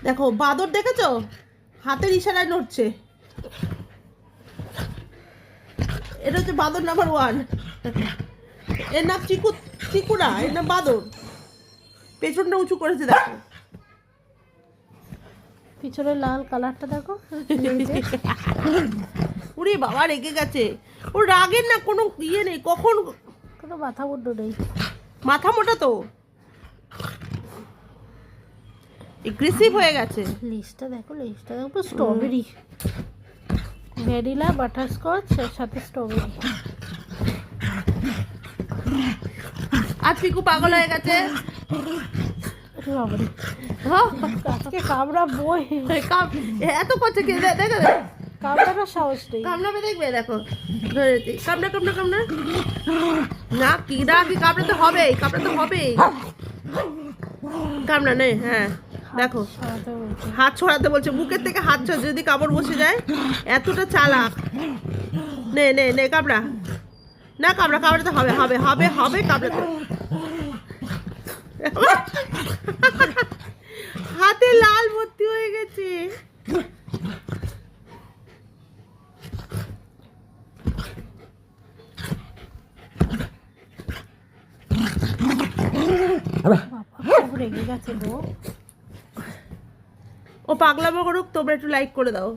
দেখো বাদর দেখেছো, হাতের ইশারায় নড়ছে। এটা হচ্ছে বাদর নাম্বার 1। এর নাম চিকু না, এর নাম বাদর। পেছনটা উঁচু করেছে দেখো। পিছনের লাল কালারটা দেখো। উরে বাবা রেগে গেছে। ওর রাগের না কোনো ইয়ে নেই, কখন কোনো মাথা মুন্ডু নেই। মাথা মোটা তো, এগ্রেসিভ হয়ে গেছে। লেজটা দেখো, লেজটা দেখো স্ট্রবেরি, ভ্যানিলা বাটারস্কচ এর সাথে স্ট্রবেরি। আর পিকু পাগল হয়ে গেছে। বাবারে, হ্যাঁ, আজকে কামড়া বই, এত করছে কি দেখো, কামড়ানোর সাহস নেই। কামড়াবে দেখবে দেখো, ধরেছি কামড়া কামড়া কামড়া। না কি না কি কামড়াতে হবে, কামড়াতে হবে। কামড়া নেই, হ্যাঁ দেখো সরাতে বলছে। হাত ছড়াতে বলছে, বুকের থেকে হাত ছড়া, যদি কামড় বসে যায়। এতটা চালাক। নে নে নে কামড়া, না কামড়া, কামড়াতে হবে হবে হবে হবে কামড়াতে। হাতে লাল ভর্তি হয়ে গেছে। বাবা খুব রেগে গেছে গো। ও পাগলামো করুক, তোমরা একটু লাইক করে দাও।